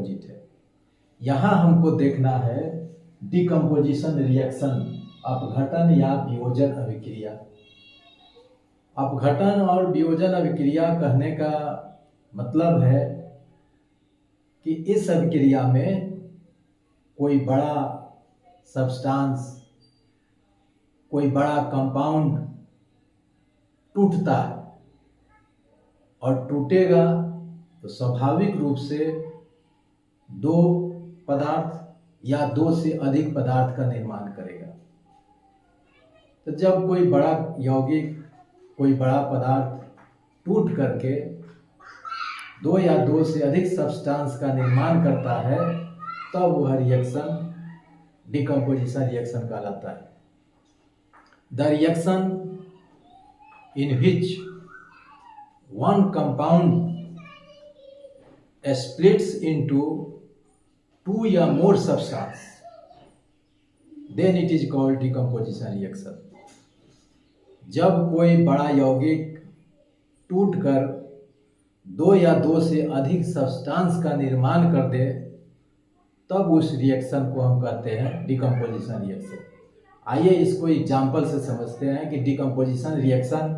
Opposite है। यहाँ हमको देखना है डिकम्पोजिशन रिएक्शन, अपघटन या वियोजन अभिक्रिया। अपघटन और वियोजन अभिक्रिया कहने का मतलब है कि इस अभिक्रिया में कोई बड़ा सब्सटेंस, कोई बड़ा कंपाउंड टूटता है और टूटेगा तो स्वाभाविक रूप से दो पदार्थ या दो से अधिक पदार्थ का निर्माण करेगा। तो जब कोई बड़ा यौगिक, कोई बड़ा पदार्थ टूट करके दो या दो से अधिक सब्सटेंस का निर्माण करता है तब वह रिएक्शन डिकम्पोजिशन रिएक्शन कहलाता है। The reaction in which one compound splits into two or more substance, then it is called decomposition reaction. जब कोई बड़ा यौगिक टूटकर दो या दो से अधिक सब्सटेंस का निर्माण कर दे तब उस रिएक्शन को हम कहते हैं डिकम्पोजिशन रिएक्शन। आइए इसको एग्जाम्पल से समझते हैं कि डिकम्पोजिशन रिएक्शन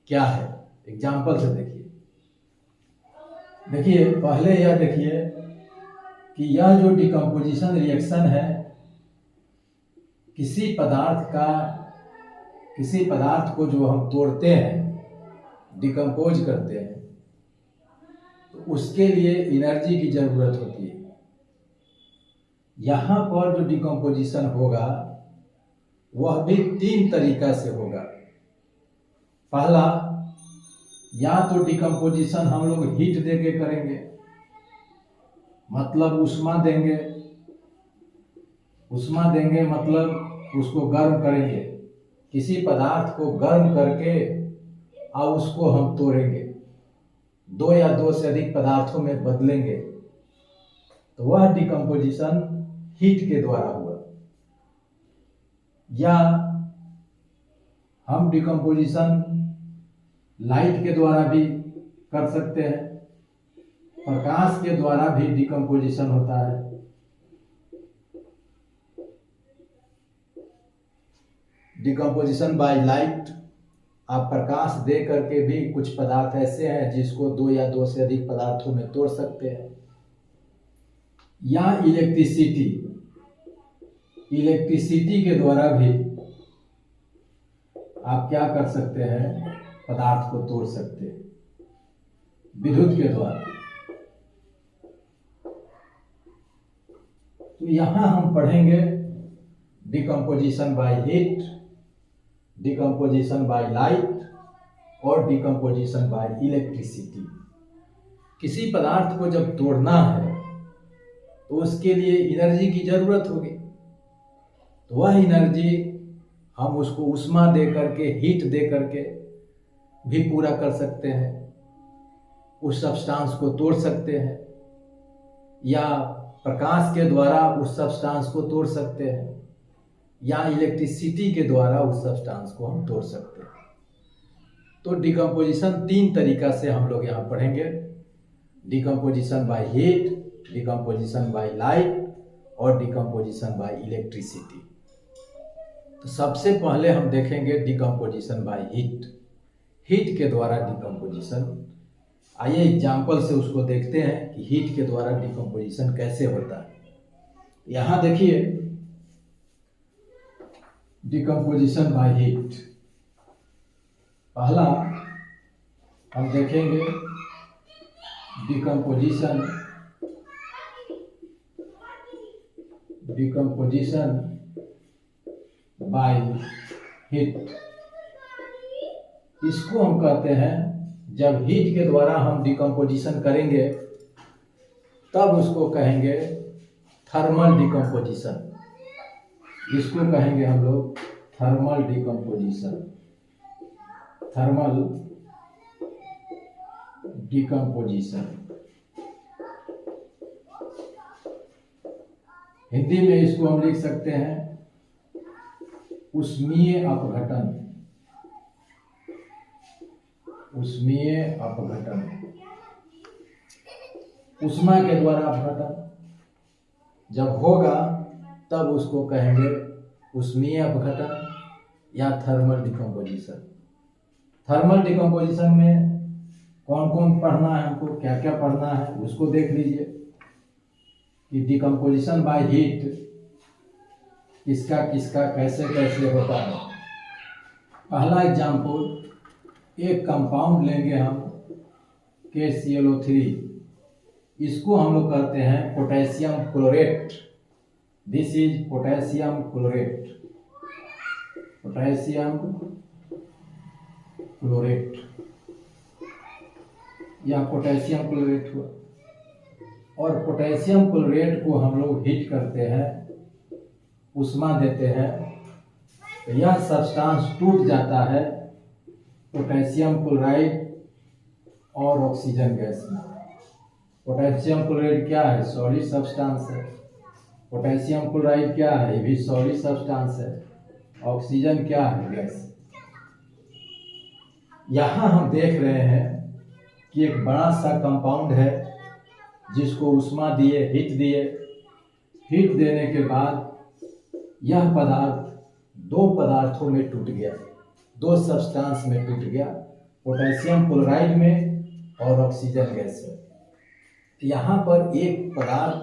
क्या है। एग्जाम्पल से देखिए पहले यह देखिए कि यह जो डिकम्पोजिशन रिएक्शन है, किसी पदार्थ को जो हम तोड़ते हैं, डिकम्पोज करते हैं, तो उसके लिए एनर्जी की जरूरत होती है। यहाँ पर जो डिकम्पोजिशन होगा वह भी तीन तरीका से होगा। पहला, या तो डिकम्पोजिशन हम लोग हीट देके करेंगे, मतलब उष्मा देंगे मतलब उसको गर्म करेंगे। किसी पदार्थ को गर्म करके और उसको हम तोड़ेंगे, दो या दो से अधिक पदार्थों में बदलेंगे, तो वह डिकम्पोजिशन हीट के द्वारा हुआ। या हम डिकम्पोजिशन लाइट के द्वारा भी कर सकते हैं, प्रकाश के द्वारा भी डिकम्पोजिशन होता है। डिकम्पोजिशन बाय लाइट, आप प्रकाश दे करके भी कुछ पदार्थ ऐसे हैं जिसको दो या दो से अधिक पदार्थों में तोड़ सकते हैं। या इलेक्ट्रिसिटी के द्वारा भी आप क्या कर सकते हैं, पदार्थ को तोड़ सकते हैं विद्युत के द्वारा। तो यहां हम पढ़ेंगे decomposition by heat, decomposition by light और डिकम्पोजिशन बाय इलेक्ट्रिसिटी। किसी पदार्थ को जब तोड़ना है तो उसके लिए एनर्जी की जरूरत होगी, तो वह एनर्जी हम उसको उष्मा दे करके, हीट दे करके भी पूरा कर सकते हैं, उस सब्सटेंस को तोड़ सकते हैं, या प्रकाश के द्वारा उस सब्सटेंस को तोड़ सकते हैं, या इलेक्ट्रिसिटी के द्वारा उस सब्सटेंस को हम तोड़ सकते हैं। तो डिकम्पोजिशन तीन तरीका से हम लोग यहाँ पढ़ेंगे, decomposition by heat, decomposition by light और डिकम्पोजिशन बाय इलेक्ट्रिसिटी। तो सबसे पहले हम देखेंगे डिकम्पोजिशन बाय हीट, हीट के द्वारा डिकम्पोजिशन। आइए एग्जाम्पल से उसको देखते हैं कि हीट के द्वारा डिकम्पोजिशन कैसे होता है। यहाँ देखिए डिकम्पोजिशन बाय हीट। पहला हम देखेंगे डिकम्पोजिशन बाय हीट। इसको हम कहते हैं, जब हीट के द्वारा हम डिकम्पोजिशन करेंगे तब उसको कहेंगे थर्मल डिकम्पोजिशन। इसको कहेंगे हम लोग thermal decomposition, thermal decomposition. Hindi में इसको हम लिख सकते हैं उष्मीय अपघटन, उष्मीय अपघटन। ऊष्मा के द्वारा अपघटन जब होगा तब उसको कहेंगे ऊष्मीय अपघटन या थर्मल डिकम्पोजिशन। थर्मल डिकम्पोजिशन में कौन कौन पढ़ना है हमको, क्या क्या पढ़ना है उसको देख लीजिए कि डिकम्पोजिशन बाय हीट किसका किसका कैसे कैसे होता है। पहला एग्जाम्पल, एक कंपाउंड लेंगे हम KClO3, इसको हम लोग कहते हैं potassium chlorate. This is potassium chlorate, potassium chlorate, यह पोटेशियम क्लोरेट हुआ। और पोटेशियम क्लोरेट को हम लोग हीट करते हैं, ऊष्मा देते हैं, तो यह सब्सटेंस टूट जाता है पोटेशियम क्लोराइड और ऑक्सीजन गैस में। पोटेशियम क्लोराइड क्या है, सॉलिड सब्सटेंस है। पोटेशियम क्लोराइड क्या है, ये भी सॉलिड सब्सटेंस है। ऑक्सीजन क्या है, गैस। यहाँ हम देख रहे हैं कि एक बड़ा सा कंपाउंड है जिसको ऊष्मा दिए, हीट दिए। हीट देने के बाद यह पदार्थ दो पदार्थों में टूट गया, दो सब्सटेंस में टूट गया, पोटेशियम क्लोराइड में और ऑक्सीजन गैस में। यहाँ पर एक पदार्थ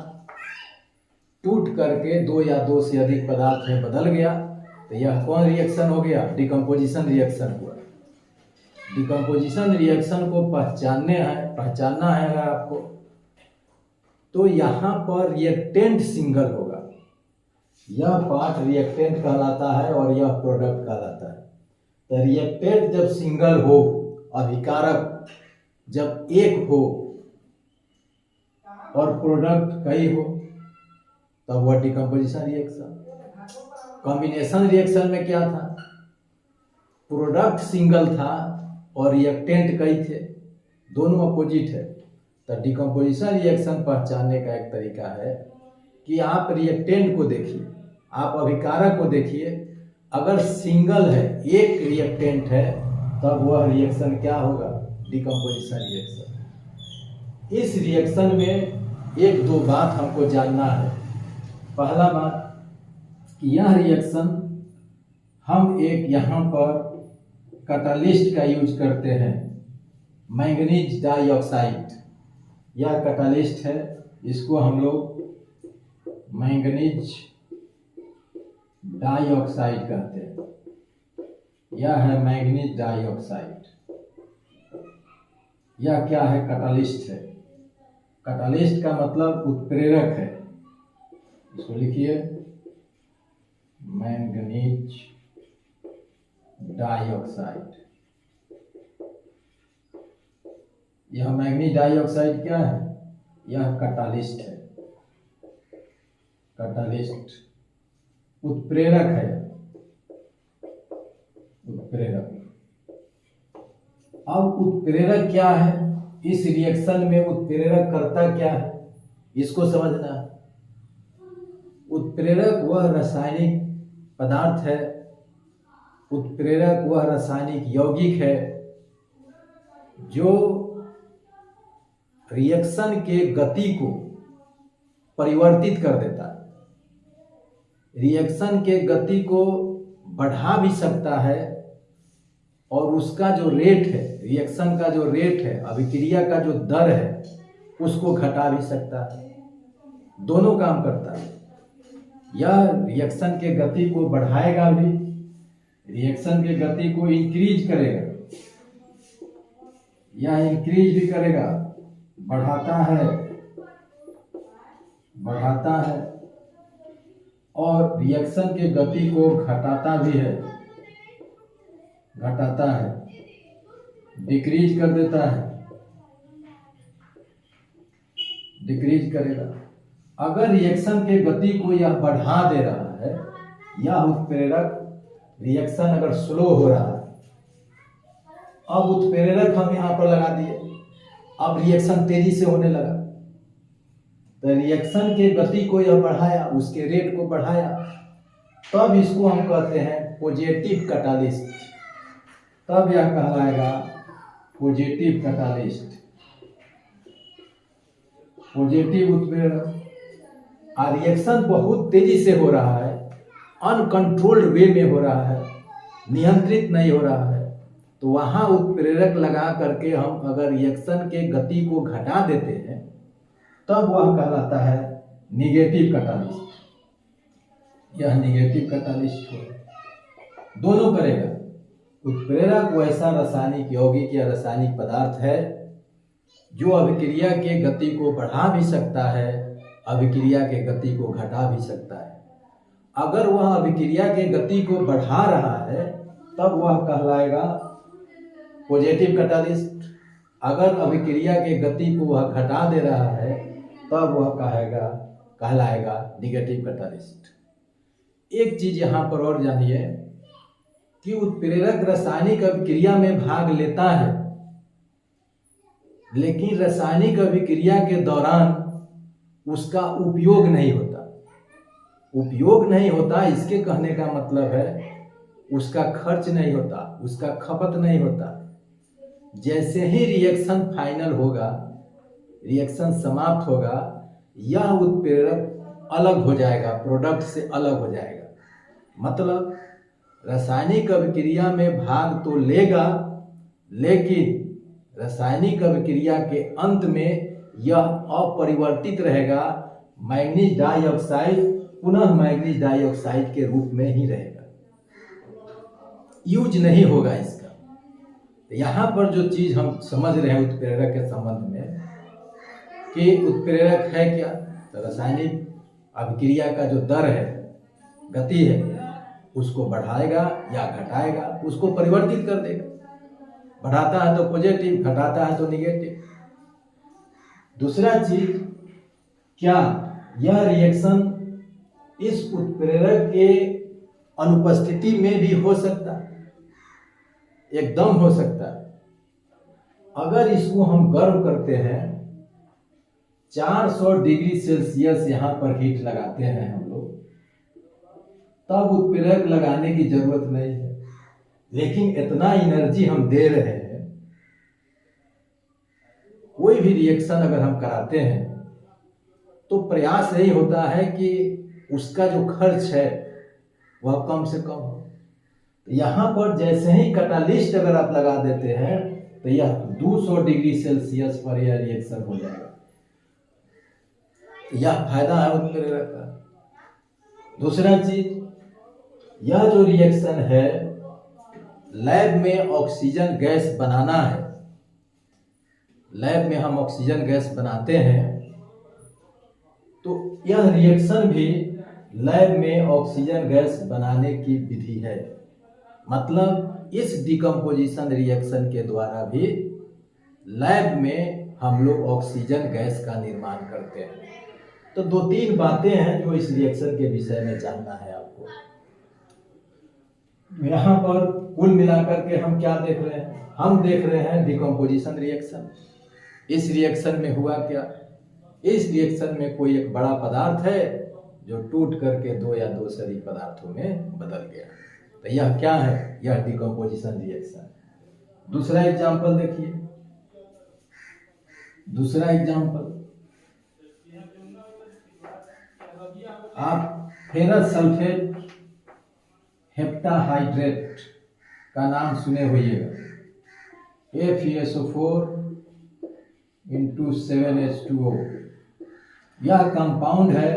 टूट करके दो या दो से अधिक पदार्थ में बदल गया, तो यह कौन रिएक्शन हो गया, डिकम्पोजिशन रिएक्शन हुआ। डिकम्पोजिशन रिएक्शन को पहचानना है अगर आपको, तो यहाँ पर रिएक्टेंट सिंगल होगा। यह पार्ट रिएक्टेंट कहलाता है और यह प्रोडक्ट कहलाता है। तो रिएक्टेंट जब सिंगल हो, अभिकारक जब एक हो और प्रोडक्ट कई हो, तब वह डिकम्पोजिशन रिएक्शन। कॉम्बिनेशन रिएक्शन में क्या था, प्रोडक्ट सिंगल था और रिएक्टेंट कई थे, दोनों अपोजिट है। तो डिकम्पोजिशन रिएक्शन पहचानने का एक तरीका है कि आप रिएक्टेंट को देखिए, आप अभिकारक को देखिए, अगर सिंगल है, एक रिएक्टेंट है, तब वह रिएक्शन क्या होगा, डिकम्पोजिशन रिएक्शन। इस रिएक्शन में एक दो बात हमको जानना है। पहला बात कि यह रिएक्शन हम एक यहाँ पर कैटालिस्ट का यूज करते हैं, मैंगनीज डाइऑक्साइड। यह कैटालिस्ट है, इसको हम लोग मैंगनीज डाइऑक्साइड कहते हैं। यह है मैंगनीज डाइऑक्साइड। यह क्या है, कैटालिस्ट है। कैटालिस्ट का मतलब उत्प्रेरक है। इसको लिखिए मैंगनीज डाइऑक्साइड। यह मैंगनीज डाइऑक्साइड क्या है, यह कैटालिस्ट है। कैटालिस्ट उत्प्रेरक है, उत्प्रेरक। अब उत्प्रेरक क्या है, इस रिएक्शन में उत्प्रेरक करता क्या है, इसको समझना है। उत्प्रेरक वह रासायनिक पदार्थ है, उत्प्रेरक वह रासायनिक यौगिक है जो रिएक्शन के गति को परिवर्तित कर देता है। रिएक्शन के गति को बढ़ा भी सकता है और उसका जो रेट है, रिएक्शन का जो रेट है, अभिक्रिया का जो दर है, उसको घटा भी सकता है। दोनों काम करता है। यह रिएक्शन के गति को बढ़ाएगा भी, रिएक्शन के गति को इंक्रीज करेगा, यह इंक्रीज भी करेगा, बढ़ाता है और रिएक्शन के गति को घटाता भी है, घटाता है, डिक्रीज कर देता है, डिक्रीज करेगा। अगर रिएक्शन के गति को यह बढ़ा दे रहा है, यह उत्प्रेरक रिएक्शन अगर स्लो हो रहा है, अब उत्प्रेरक हम यहाँ पर लगा दिए, अब रिएक्शन तेजी से होने लगा, तो रिएक्शन के गति को यह बढ़ाया, उसके रेट को बढ़ाया, तब इसको हम कहते हैं पॉजिटिव कैटालिस्ट। तब यह कहलाएगा पॉजिटिव कैटालिस्ट। पॉजिटिव उत्प्रेरक। और रिएक्शन बहुत तेजी से हो रहा है, अनकंट्रोल्ड वे में हो रहा है, नियंत्रित नहीं हो रहा है, तो वहाँ उत्प्रेरक लगा करके हम अगर रिएक्शन के गति को घटा देते हैं तब वह कहलाता है निगेटिव कैटालिस्ट। यह निगेटिव कैटालिस्ट हो, दोनों करेगा। उत्प्रेरक वैसा रासायनिक यौगिक या रासायनिक पदार्थ है जो अभिक्रिया के गति को बढ़ा भी सकता है, अभिक्रिया के गति को घटा भी सकता है। अगर वह अभिक्रिया के गति को बढ़ा रहा है तब वह कहलाएगा पॉजिटिव कैटालिस्ट। अगर अभिक्रिया के गति को वह घटा दे रहा है तब वह कहलाएगा निगेटिव कैटालिस्ट। एक चीज यहाँ पर और जानिए कि उत्प्रेरक रासायनिक अभिक्रिया में भाग लेता है, लेकिन रासायनिक अभिक्रिया के दौरान उसका उपयोग नहीं होता। उपयोग नहीं होता इसके कहने का मतलब है उसका खर्च नहीं होता, उसका खपत नहीं होता। जैसे ही रिएक्शन फाइनल होगा, रिएक्शन समाप्त होगा, यह उत्प्रेरक अलग हो जाएगा, प्रोडक्ट से अलग हो जाएगा। मतलब रासायनिक अभिक्रिया में भाग तो लेगा, लेकिन रासायनिक अभिक्रिया के अंत में यह अपरिवर्तित रहेगा, मैग्नीज डाइऑक्साइड पुनः मैग्नीज डाइऑक्साइड के रूप में ही रहेगा, यूज नहीं होगा इसका। तो यहाँ पर जो चीज हम समझ रहे हैं उत्प्रेरक के संबंध में कि उत्प्रेरक है क्या, तो रासायनिक अभिक्रिया का जो दर है, गति है, उसको बढ़ाएगा या घटाएगा, उसको परिवर्तित कर देगा। बढ़ाता है तो पॉजिटिव, घटाता है तो निगेटिव। दूसरा चीज, क्या यह रिएक्शन इस उत्प्रेरक के अनुपस्थिति में भी हो सकता है? एकदम हो सकता है। अगर इसको हम गर्म करते हैं, 400 डिग्री सेल्सियस यहाँ पर हीट लगाते हैं हम लोग, तब उत्प्रेरक लगाने की जरूरत नहीं है। लेकिन इतना एनर्जी हम दे रहे हैं, कोई भी रिएक्शन अगर हम कराते हैं तो प्रयास यही होता है कि उसका जो खर्च है वह कम से कम हो। तो यहाँ पर जैसे ही कैटालिस्ट अगर आप लगा देते हैं तो यह 200 डिग्री सेल्सियस पर यह रिएक्शन हो जाएगा। तो यह फायदा है उत्प्रेरक का। दूसरा चीज, यह जो रिएक्शन है, लैब में ऑक्सीजन गैस बनाना है, लैब में हम ऑक्सीजन गैस बनाते हैं, तो यह रिएक्शन भी लैब में ऑक्सीजन गैस बनाने की विधि है। मतलब इस डिकम्पोजिशन रिएक्शन के द्वारा भी लैब में हम लोग ऑक्सीजन गैस का निर्माण करते हैं। तो 2-3 बातें हैं जो इस रिएक्शन के विषय में जानना है आपको। यहाँ पर कुल मिलाकर के हम क्या देख रहे हैं? हम देख रहे हैं डिकम्पोजिशन रिएक्शन। इस रिएक्शन में हुआ क्या? इस रिएक्शन में कोई एक बड़ा पदार्थ है जो टूट करके 2 या 2 शरीर पदार्थों में बदल गया। तो यह क्या है? यह डिकम्पोजिशन रिएक्शन। दूसरा एग्जांपल देखिए, दूसरा एग्जांपल, आप फेरस सल्फेट हेप्टाहाइड्रेट का नाम सुने होइएगा। FeSO4 × 7H2O। यह कंपाउंड है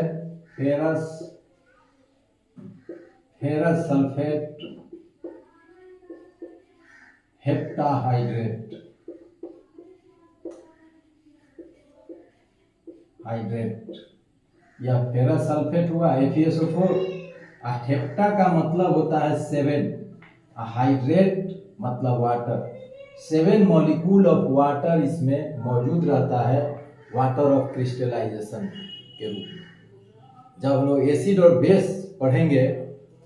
फेरस सल्फेट हेप्टाहाइड्रेट। यह फेरस सल्फेट हुआ, FeSO4। हेप्टा का मतलब होता है 7, हाइड्रेट मतलब वाटर। 7 मॉलिक्यूल ऑफ वाटर इसमें मौजूद रहता है, वाटर ऑफ क्रिस्टलाइजेशन के रूप में। जब हम लोग एसिड और बेस पढ़ेंगे,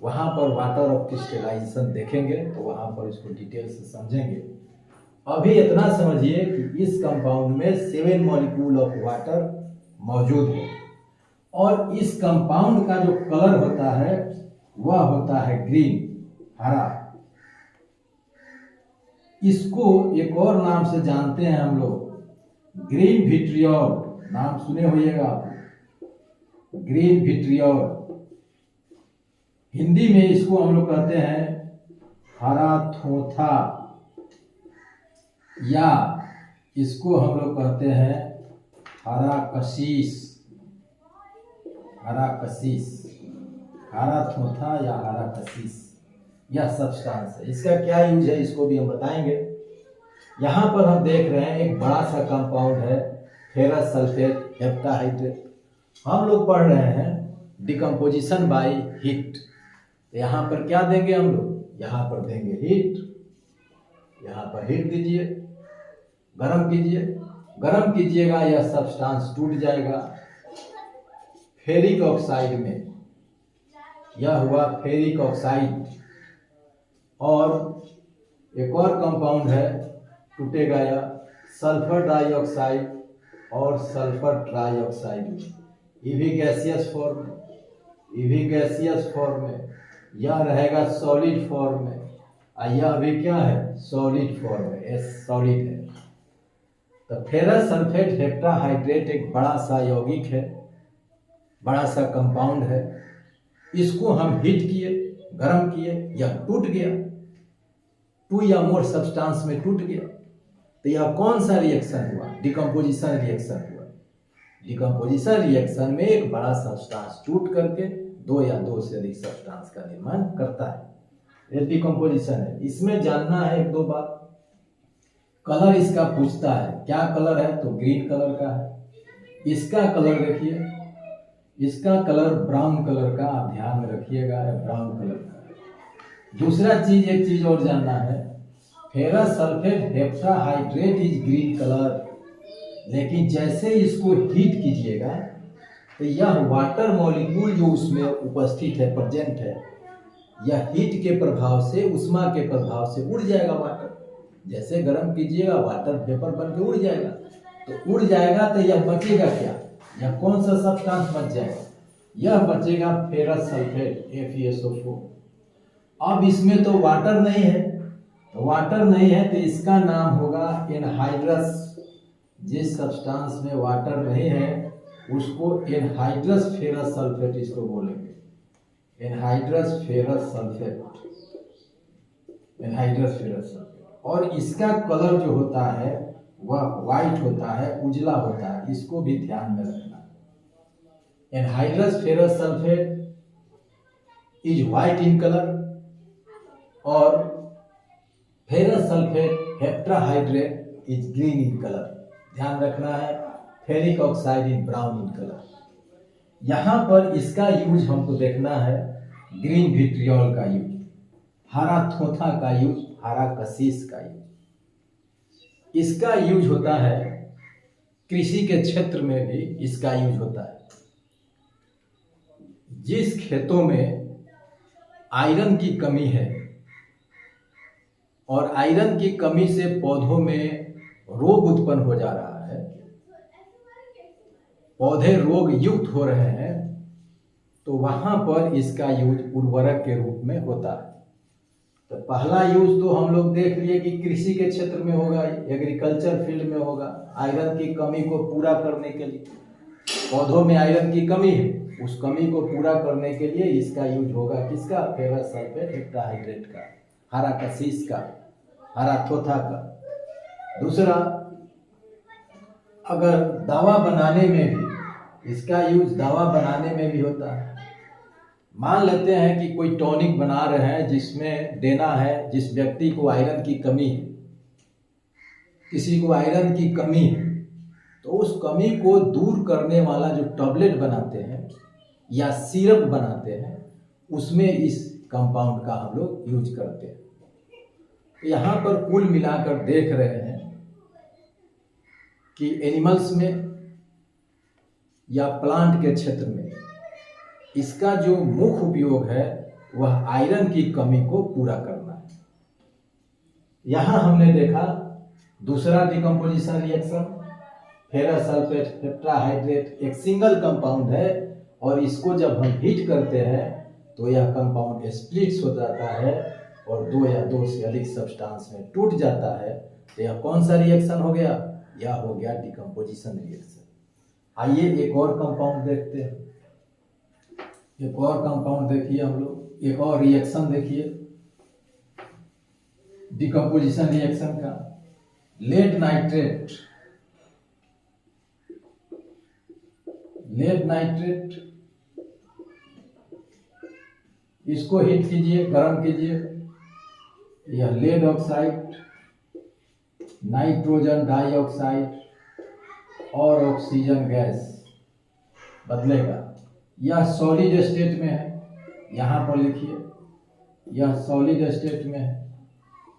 वहाँ पर वाटर ऑफ क्रिस्टलाइजेशन देखेंगे, तो वहाँ पर इसको डिटेल से समझेंगे। अभी इतना समझिए कि इस कंपाउंड में 7 मॉलिक्यूल ऑफ वाटर मौजूद है, और इस कंपाउंड का जो कलर होता है वह होता है ग्रीन, हरा। इसको एक और नाम से जानते हैं हम लोग, ग्रीन विट्रियोल। नाम सुने होइएगा आप, ग्रीन विट्रियोल। हिंदी में इसको हम लोग कहते हैं हरा थोथा, या इसको हम लोग कहते हैं हरा कशीस। हरा कशीस, हरा थोथा या हरा कशीस, यह सब्सटेंस है। इसका क्या यूज है इसको भी हम बताएंगे। यहाँ पर हम देख रहे हैं एक बड़ा सा कंपाउंड है फेरस सल्फेट हेप्टाहाइड्रेट। हम लोग पढ़ रहे हैं डिकम्पोजिशन बाय हीट। यहाँ पर क्या देंगे हम लोग, यहाँ पर देंगे हीट। यहाँ पर हीट दीजिए, गरम कीजिए, गरम कीजिएगा, यह सब्सटेंस टूट जाएगा फेरिक ऑक्साइड में। यह हुआ फेरिक ऑक्साइड। और एक और कंपाउंड है टूटेगा या सल्फर डाइऑक्साइड और सल्फर ट्राइऑक्साइड, इवी गैसियस फॉर्म में। इवी गैसियस फॉर्म में यह रहेगा सॉलिड फॉर्म में, और यह अभी क्या है, सॉलिड फॉर्म में, एस सॉलिड है। तो फेरस सल्फेट हेप्टाहाइड्रेट एक बड़ा सा यौगिक है, बड़ा सा कंपाउंड है। इसको हम हीट किए, गर्म किए, यह टूट गया, 2 या मोर सब्सटेंस में टूट गया। तो यह कौन सा रिएक्शन हुआ, डिकम्पोजिशन रिएक्शन हुआ। डिकम्पोजिशन रिएक्शन में एक बड़ा सब्सटेंस टूट करके 2 या 2 से अधिक सब्सटेंस का निर्माण करता है। ये डिकम्पोजिशन है। इसमें जानना है 1-2 बात। कलर इसका पूछता है, क्या कलर है, तो ग्रीन कलर का है। इसका कलर देखिए, इसका कलर ब्राउन कलर का, आप ध्यान में रखिएगा, ब्राउन कलर का। दूसरा चीज, एक चीज और जानना है, ferrous sulphate heptahydrate is green colour. लेकिन जैसे इसको हीट कीजिएगा तो यह वाटर मॉलिक्यूल जो उसमें उपस्थित है, प्रेजेंट है, यह हीट के प्रभाव से, उष्मा के प्रभाव से उड़ जाएगा वाटर। जैसे गर्म कीजिएगा वाटर वेपर बन के उड़ जाएगा। तो उड़ जाएगा तो यह बचेगा क्या, यह कौन सा सब्सटेंस बच जाएगा, यह बचेगा फेरस सल्फेट FeSO4। अब इसमें तो वाटर नहीं है, तो वाटर नहीं है तो इसका नाम होगा एनहाइड्रस। जिस सब्सटेंस में वाटर नहीं है उसको एनहाइड्रस फेरस सल्फेट इसको बोलेंगे, anhydrous ferrous sulphate, anhydrous ferrous sulphate. और इसका कलर जो होता है वह व्हाइट होता है, उजला होता है, इसको भी ध्यान में रखना। Anhydrous ferrous sulphate is white in colour और ferrous sulphate heptahydrate is green in colour. ध्यान रखना है, ferric oxide in brown in colour. यहाँ पर इसका यूज हमको देखना है, ग्रीन विट्रियोल का यूज, हरा थोथा का यूज, हरा कशीस का यूज। इसका यूज होता है कृषि के क्षेत्र में भी इसका यूज होता है। जिस खेतों में आयरन की कमी है और आयरन की कमी से पौधों में रोग उत्पन्न हो जा रहा है, पौधे रोग युक्त हो रहे हैं, तो वहां पर इसका यूज उर्वरक के रूप में होता है। तो पहला यूज तो हम लोग देख लिए कि कृषि के क्षेत्र में होगा, एग्रीकल्चर फील्ड में होगा, आयरन की कमी को पूरा करने के लिए। पौधों में आयरन की कमी है, उस कमी को पूरा करने के लिए इसका यूज होगा, किसका, फेरस सल्फेट हेप्टाहाइड्रेट का, हरा कशीस का, हरा थोथा का। दूसरा, अगर दवा बनाने में भी इसका यूज, दवा बनाने में भी होता है। मान लेते हैं कि कोई टॉनिक बना रहे हैं जिसमें देना है, जिस व्यक्ति को आयरन की कमी है, किसी को आयरन की कमी है, तो उस कमी को दूर करने वाला जो टैबलेट बनाते हैं या सिरप बनाते हैं, उसमें इस कंपाउंड का हम लोग यूज करते हैं। तो यहाँ पर कुल मिलाकर देख रहे हैं कि एनिमल्स में या प्लांट के क्षेत्र में इसका जो मुख्य उपयोग है वह आयरन की कमी को पूरा करना है। यहाँ हमने देखा दूसरा decomposition reaction, ferrous sulphate heptahydrate एक सिंगल कंपाउंड है और इसको जब हम हीट करते हैं तो यह कंपाउंड स्प्लिट्स हो जाता है और 2 या 2 से अधिक सब्सटेंस में टूट जाता है। तो यह कौन सा रिएक्शन हो गया, यह हो गया डिकम्पोजिशन रिएक्शन। आइए एक और कंपाउंड देखते हैं। एक और कंपाउंड देखिए हम लोग, एक और रिएक्शन देखिए डिकम्पोजिशन रिएक्शन का। लेड नाइट्रेट, लेड नाइट्रेट, इसको हीट कीजिए, गर्म कीजिए, यह लेड ऑक्साइड, नाइट्रोजन डाइऑक्साइड और ऑक्सीजन गैस बदलेगा। यह सॉलिड स्टेट में है, यहाँ पर लिखिए, यह सॉलिड स्टेट में है,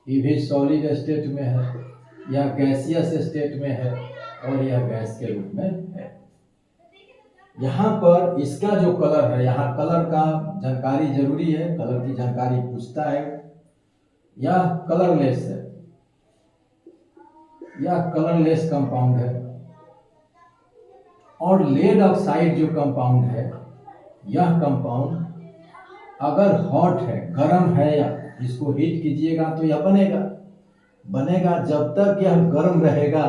ये भी सॉलिड स्टेट में है, यह गैसियस स्टेट में है और यह गैस के रूप में है। यहाँ पर इसका जो कलर है, यहाँ कलर का जानकारी जरूरी है, कलर की जानकारी पूछता है। यह कलरलेस है, यह कलरलेस कंपाउंड है। और लेड ऑक्साइड जो कंपाउंड है, यह कंपाउंड अगर हॉट है, गर्म है, या इसको हीट कीजिएगा तो यह बनेगा। जब तक यह गर्म रहेगा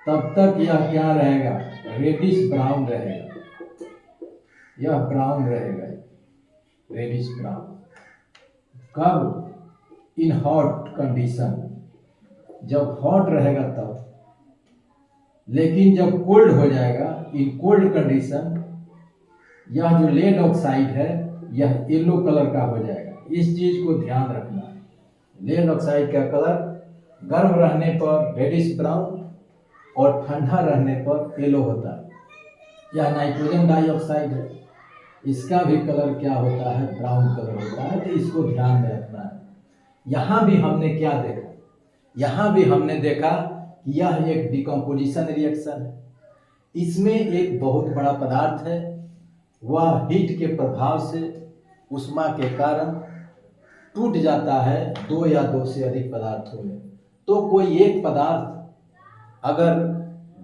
तब तक यह क्या रहेगा, रेडिश ब्राउन रहेगा, यह ब्राउन रहेगा, रेडिश ब्राउन। कब? इन हॉट कंडीशन, जब हॉट रहेगा तब। लेकिन जब कोल्ड हो जाएगा, इन कोल्ड कंडीशन, यह जो लेड ऑक्साइड है यह येलो कलर का हो जाएगा। इस चीज को ध्यान रखना है। लेड ऑक्साइड का कलर गर्म रहने पर रेडिश ब्राउन और ठंडा रहने पर येलो होता है। यह नाइट्रोजन डाइऑक्साइड है, इसका भी कलर क्या होता है, ब्राउन कलर होता है। तो इसको ध्यान में रखना है। यहाँ भी हमने क्या देखा, यहाँ भी हमने देखा कि यह एक डिकम्पोजिशन रिएक्शन है। इसमें एक बहुत बड़ा पदार्थ है, वह हीट के प्रभाव से, उष्मा के कारण टूट जाता है दो या दो से अधिक पदार्थों में। तो कोई एक पदार्थ अगर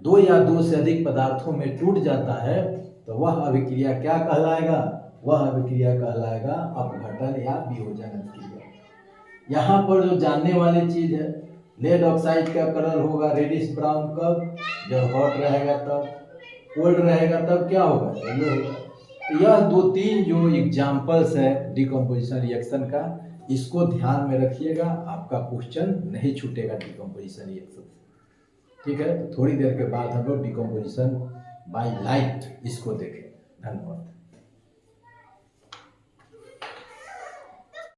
दो या दो से अधिक पदार्थों में टूट जाता है तो वह अभिक्रिया क्या कहलाएगा, वह अभिक्रिया कहलाएगा अपघटन या वियोजन अभिक्रिया। यहाँ पर जो जानने वाली चीज है, लेड ऑक्साइड का कलर होगा रेडिश ब्राउन कब, जब हॉट रहेगा तब, कोल्ड रहेगा तब क्या होगा, येलो होगा। यह दो तीन जो एग्जाम्पल्स है डिकम्पोजिशन रिएक्शन का, इसको ध्यान में रखिएगा, आपका क्वेश्चन नहीं छूटेगा डिकम्पोजिशन रिएक्शन से। ठीक है, तो थोड़ी देर के बाद हम लोग डिकम्पोजिशन बाय लाइट इसको देखें। धन्यवाद।